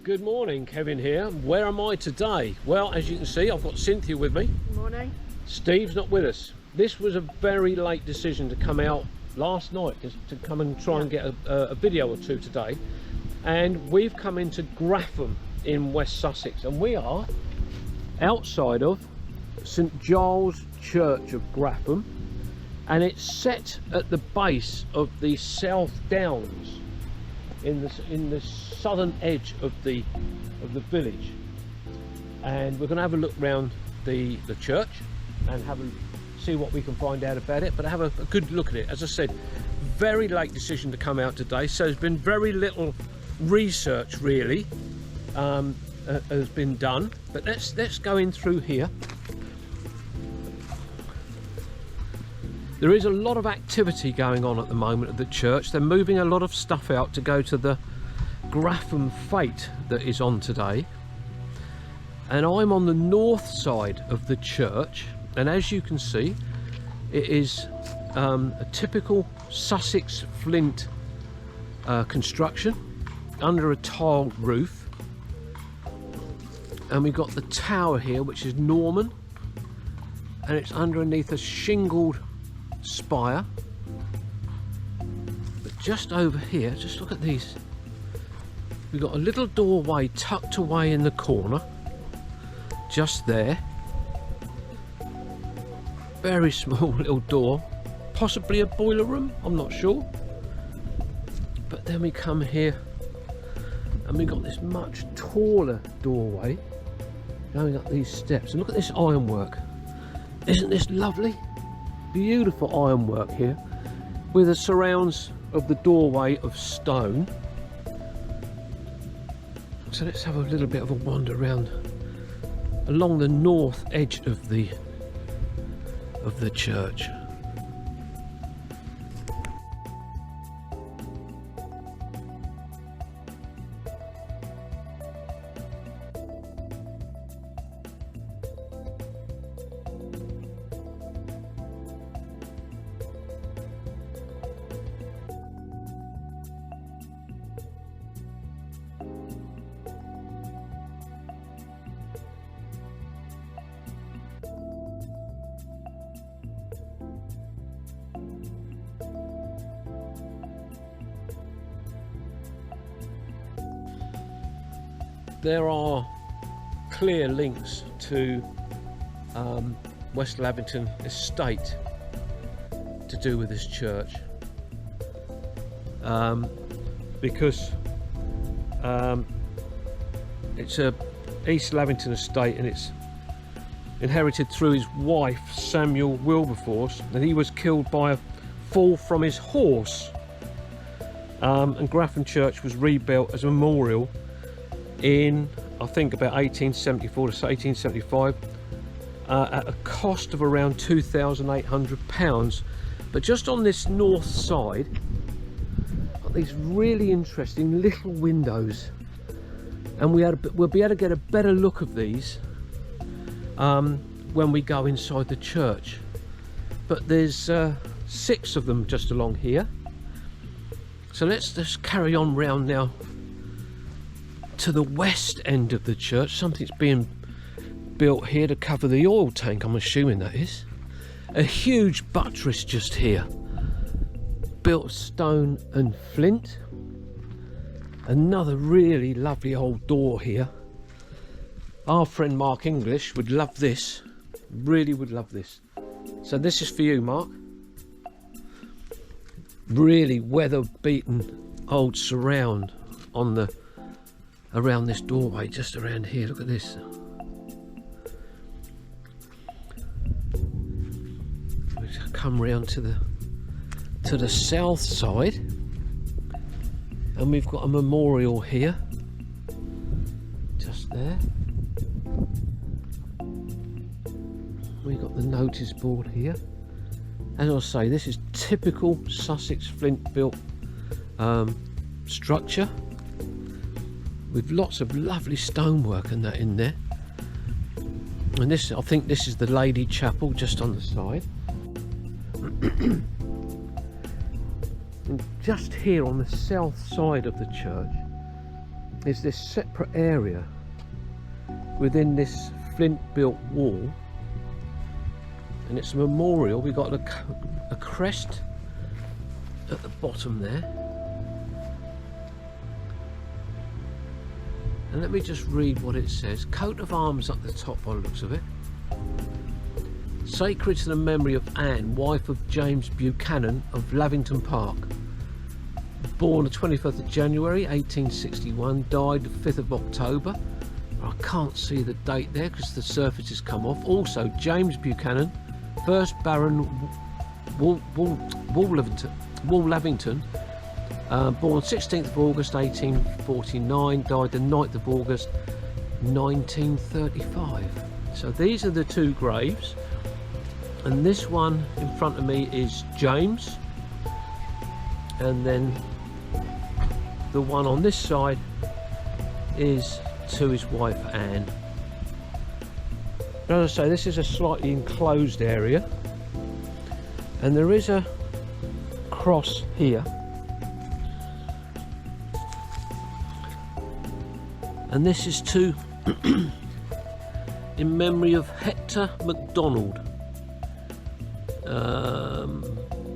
Good morning, Kevin here. Where am I today? Well, as you can see, I've got Cynthia with me. Good morning. Steve's not with us. This was a very late decision to come out last night to come and try and get a video or two today. And we've come into Graffham in West Sussex, and we are outside of St Giles Church of Graffham, and it's set at the base of the South Downs in the southern edge of the village. And we're going to have a look round the church and see what we can find out about it, but have a good look at it. As I said, very late decision to come out today, so there's been very little research really has been done. But let's go in through here. There is a lot of activity going on at the moment at the church. They're moving a lot of stuff out to go to the Graffham fete that is on today. And I'm on the north side of the church, and as you can see, it is a typical Sussex flint construction under a tiled roof. And we've got the tower here, which is Norman, and it's underneath a shingled spire. But just over here, just look at these, we've got a little doorway tucked away in the corner just there, very small little door, possibly a boiler room, I'm not sure. But then we come here and we've got this much taller doorway going up these steps, and look at this ironwork. Isn't this lovely? Beautiful ironwork here with the surrounds of the doorway of stone. So let's have a little bit of a wander around along the north edge of the church. There are clear links to West Lavington estate to do with this church, because it's a East Lavington estate, and it's inherited through his wife Samuel Wilberforce, and he was killed by a fall from his horse, and Graffham Church was rebuilt as a memorial in, I think, about 1874 to 1875 at a cost of around £2,800. But just on this north side, got these really interesting little windows, and we'll be able to get a better look of these when we go inside the church. But there's 6 of them just along here, so let's just carry on round now to the west end of the church. Something's being built here to cover the oil tank, I'm assuming that is. A huge buttress just here, built of stone and flint. Another really lovely old door here. Our friend Mark English would love this, really would love this. So this is for you, Mark. Really weather beaten old surround on the around this doorway, just around here. Look at this. We come round to the south side, and we've got a memorial here just there. We've got the notice board here. As I say, this is typical Sussex flint built structure, with lots of lovely stonework and that in there. And this, I think this is the Lady Chapel just on the side. And just here on the south side of the church is this separate area within this flint built wall, and it's a memorial. We've got a crest at the bottom there, and let me just read what it says. Coat of arms up the top by the looks of it. Sacred to the memory of Anne, wife of James Buchanan of Lavington Park. Born the 25th of January 1861, died the 5th of October. I can't see the date there because the surface has come off. Also, James Buchanan, 1st Baron Lavington, born 16th of August 1849, died the 9th of August 1935. So these are the two graves, and this one in front of me is James, and then the one on this side is to his wife Anne. Now, as I say, this is a slightly enclosed area, and there is a cross here, and this is to in memory of Hector MacDonald,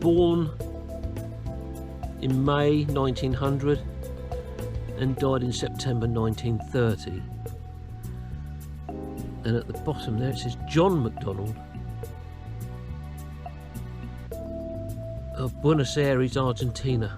born in May 1900 and died in September 1930. And at the bottom there it says John MacDonald of Buenos Aires, Argentina.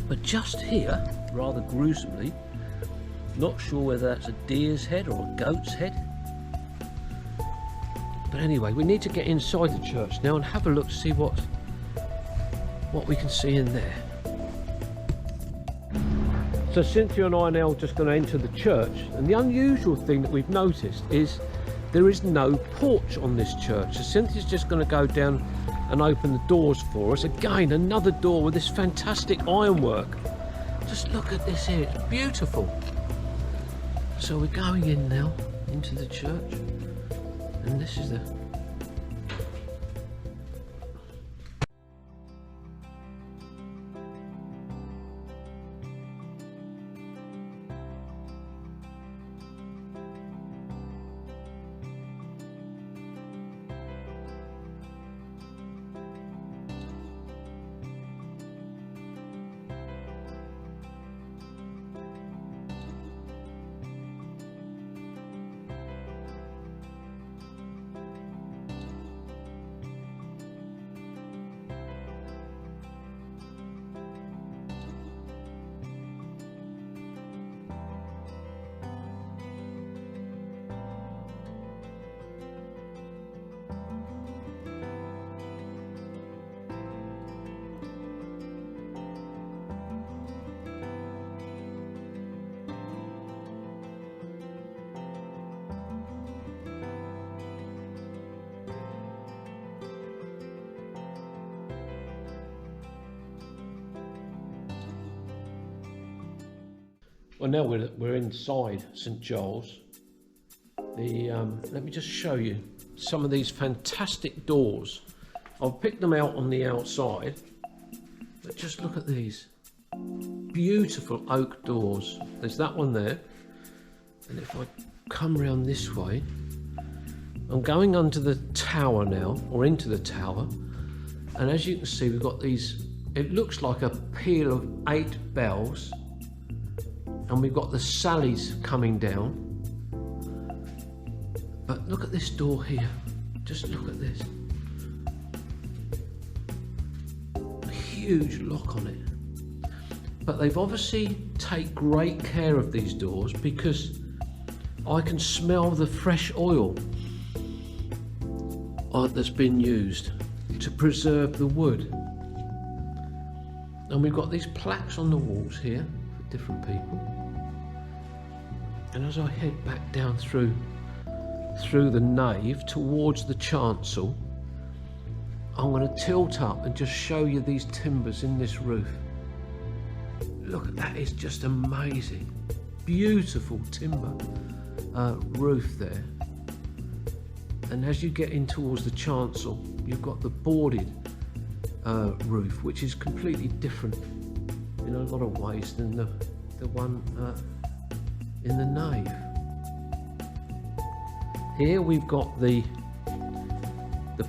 But just here, rather gruesomely, not sure whether that's a deer's head or a goat's head, but anyway, we need to get inside the church now and have a look to see what we can see in there. So Cynthia and I are now just going to enter the church, and the unusual thing that we've noticed is there is no porch on this church. So Cynthia's just going to go down and open the doors for us. Again, another door with this fantastic ironwork. Just look at this here, it's beautiful. So we're going in now into the church, and this is the Well, now we're inside St Giles. Let me just show you some of these fantastic doors. I've picked them out on the outside, but just look at these beautiful oak doors. There's that one there, and if I come round this way, I'm going under the tower now, or into the tower, and as you can see, we've got these, it looks like a peal of 8 bells. And we've got the sallies coming down. But look at this door here. Just look at this. A huge lock on it. But they've obviously taken great care of these doors, because I can smell the fresh oil that's been used to preserve the wood. And we've got these plaques on the walls here for different people. And as I head back down through the nave towards the chancel, I'm going to tilt up and just show you these timbers in this roof. Look, that is just amazing. Beautiful timber roof there. And as you get in towards the chancel, you've got the boarded roof, which is completely different in a lot of ways than the one in the nave. Here we've got the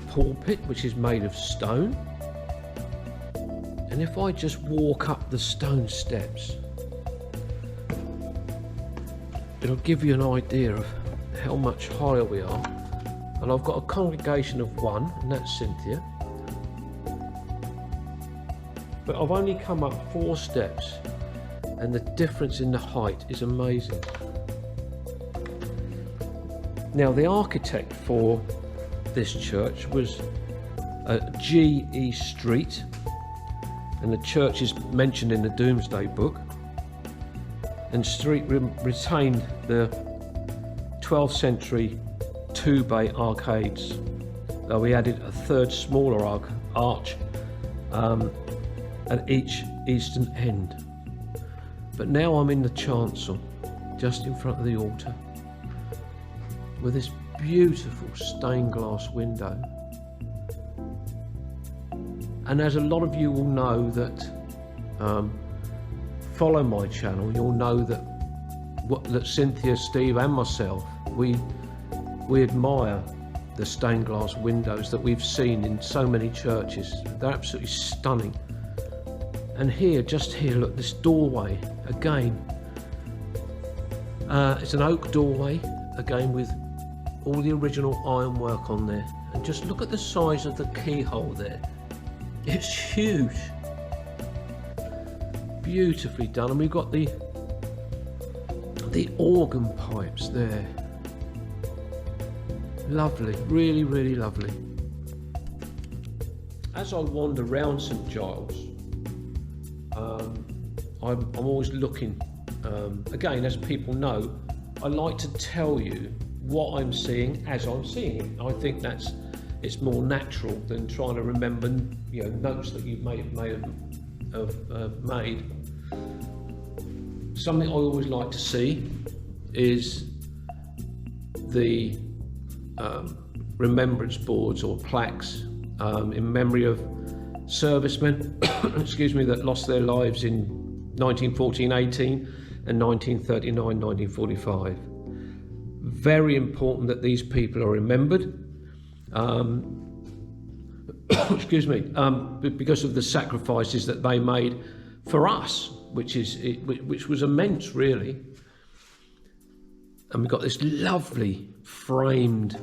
pulpit, which is made of stone, and if I just walk up the stone steps, it'll give you an idea of how much higher we are. And I've got a congregation of one, and that's Cynthia, but I've only come up 4 steps, and the difference in the height is amazing. Now, the architect for this church was G.E. Street, and the church is mentioned in the Domesday Book, and Street retained the 12th century 2-bay arcades, though he added a 3rd smaller arch at each eastern end. But now I'm in the chancel, just in front of the altar, with this beautiful stained glass window. And as a lot of you will know that follow my channel, you'll know that Cynthia, Steve and myself, we admire the stained glass windows that we've seen in so many churches. They're absolutely stunning. And here, just here, look, this doorway again. It's an oak doorway, again with all the original ironwork on there. And just look at the size of the keyhole there. It's huge. Beautifully done. And we've got the organ pipes there. Lovely, really, really lovely. As I wander around St Giles, I'm always looking, again, as people know, I like to tell you what I'm seeing as I'm seeing it. I think it's more natural than trying to remember, notes that you may have made. Something I always like to see is the remembrance boards or plaques in memory of servicemen excuse me, that lost their lives in 1914-18 and 1939-1945. Very important that these people are remembered, excuse me, because of the sacrifices that they made for us, which was immense, really. And we've got this lovely framed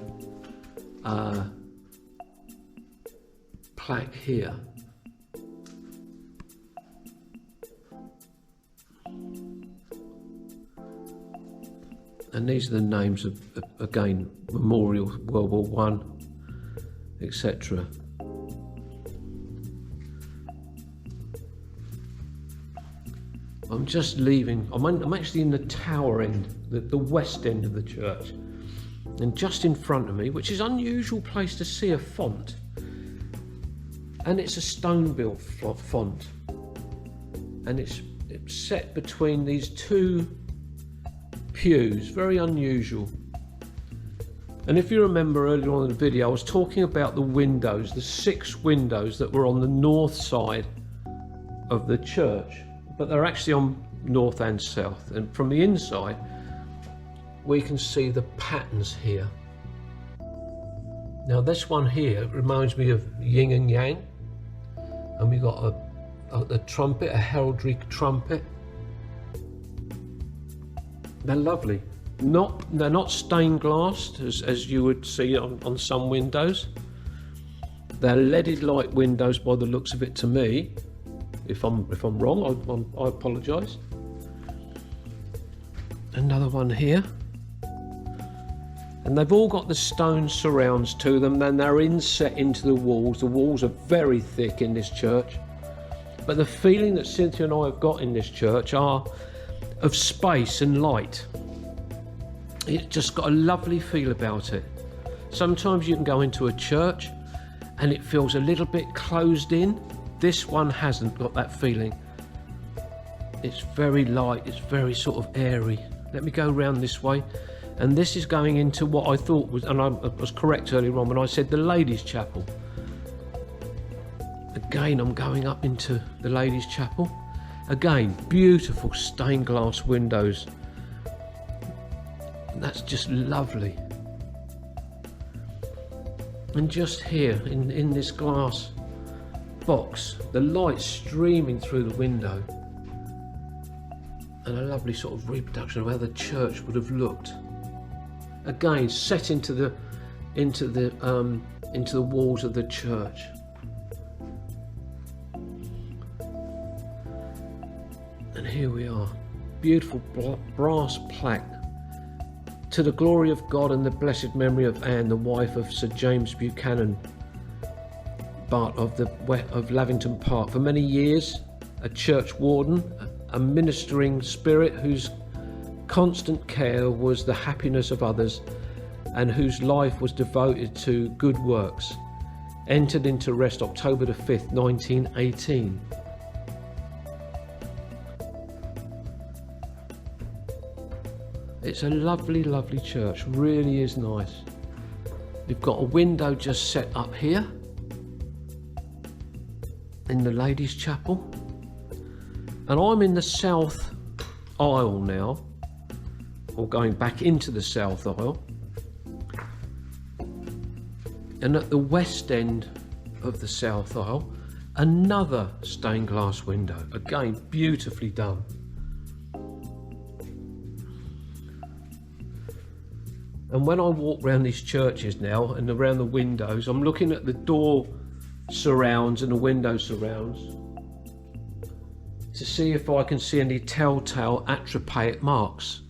plaque here. And these are the names of, again, Memorial, World War One, etc. I'm just leaving. I'm actually in the tower end, the west end of the church, and just in front of me, which is an unusual place to see a font, and it's a stone-built font, and it's set between these 2 pews, very unusual. And if you remember earlier on in the video, I was talking about the windows, the 6 windows that were on the north side of the church, but they're actually on north and south. And from the inside, we can see the patterns here. Now this one here reminds me of yin and yang, and we got a trumpet, a heraldry trumpet. They're lovely. They're not stained glass as you would see on some windows. They're leaded light windows by the looks of it to me. If I'm wrong, I apologise. Another one here. And they've all got the stone surrounds to them, then they're inset into the walls. The walls are very thick in this church. But the feeling that Cynthia and I have got in this church are of space and light. It's just got a lovely feel about it. Sometimes you can go into a church and it feels a little bit closed in. This one hasn't got that feeling. It's very light, it's very sort of airy. Let me go round this way. And this is going into what I thought was, and I was correct earlier on when I said the ladies' chapel. Again, I'm going up into the ladies' chapel, Again, beautiful stained glass windows. That's just lovely. And just here in this glass box, the light streaming through the window, and a lovely sort of reproduction of how the church would have looked. Again, set into the walls of the church. And here we are, beautiful brass plaque. To the glory of God and the blessed memory of Anne, the wife of Sir James Buchanan, Bart of Lavington Park. For many years, a church warden, a ministering spirit whose constant care was the happiness of others and whose life was devoted to good works. Entered into rest October the 5th, 1918. It's a lovely, lovely church, really is nice. We've got a window just set up here in the ladies' chapel, and I'm in the south aisle now, or going back into the south aisle, and at the west end of the south aisle, another stained glass window, again beautifully done. And when I walk around these churches now and around the windows, I'm looking at the door surrounds and the window surrounds to see if I can see any telltale atropaic marks.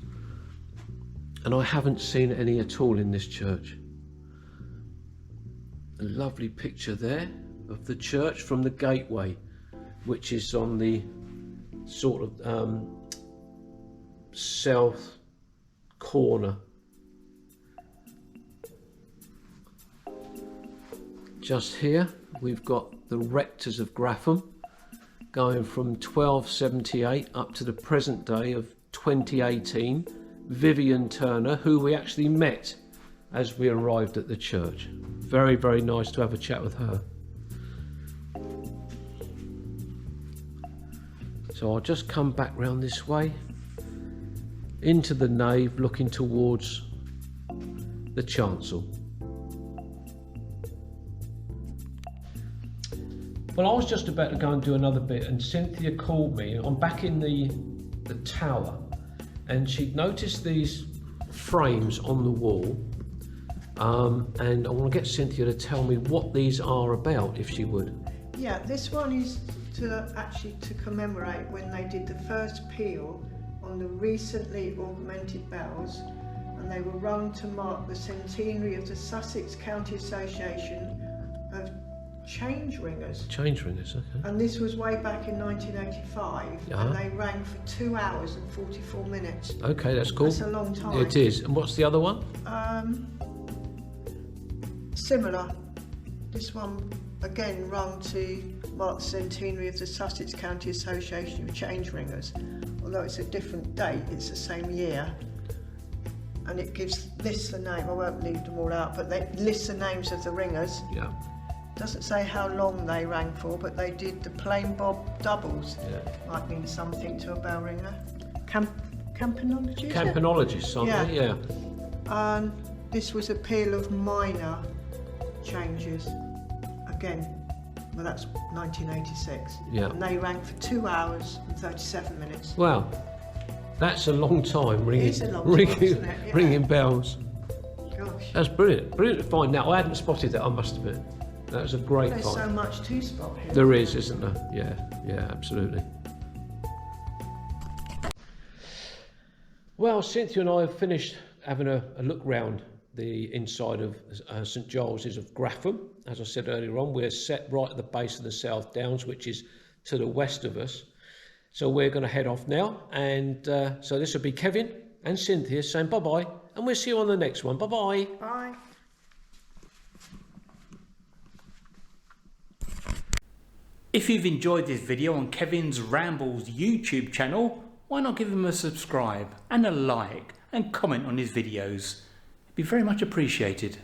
And I haven't seen any at all in this church. A lovely picture there of the church from the gateway, which is on the sort of south corner. Just here we've got the rectors of Graffham, going from 1278 up to the present day of 2018. Vivian Turner, who we actually met as we arrived at the church. Very, very nice to have a chat with her. So I'll just come back round this way into the nave, looking towards the chancel. Well, I was just about to go and do another bit, and Cynthia called me. I'm back in the tower, and she'd noticed these frames on the wall, and I want to get Cynthia to tell me what these are about, if she would. Yeah, this one is to commemorate when they did the first peal on the recently augmented bells, and they were rung to mark the centenary of the Sussex County Association of Change Ringers. Change Ringers, okay. And this was way back in 1985, and they rang for 2 hours and 44 minutes. Okay, that's cool. That's a long time. It is. And what's the other one? Similar. This one again rung to mark the centenary of the Sussex County Association of Change Ringers. Although it's a different date, it's the same year. And it lists the name. I won't leave them all out, but they list the names of the ringers. Yeah. Doesn't say how long they rang for, but they did the plain bob doubles. Yeah. Might mean something to a bell ringer. Campanologists? Campanologists, aren't they? Yeah. And this was a peal of minor changes. Again, well, that's 1986. Yeah. And they rang for 2 hours and 37 minutes. Wow, that's a long time ringing. It is a long time, isn't it? Yeah. Ringing bells. Gosh. That's brilliant. Brilliant to find now. I hadn't spotted that, I must admit. That was a great There's find. so much to spot here. There is, isn't there? Yeah, absolutely. Well, Cynthia and I have finished having a look round the inside of St Giles's of Graffham. As I said earlier on, we're set right at the base of the South Downs, which is to the west of us. So we're going to head off now, and so this will be Kevin and Cynthia saying bye-bye, and we'll see you on the next one. Bye-bye. Bye. If you've enjoyed this video on Kevin's Rambles YouTube channel, why not give him a subscribe and a like and comment on his videos? It'd be very much appreciated.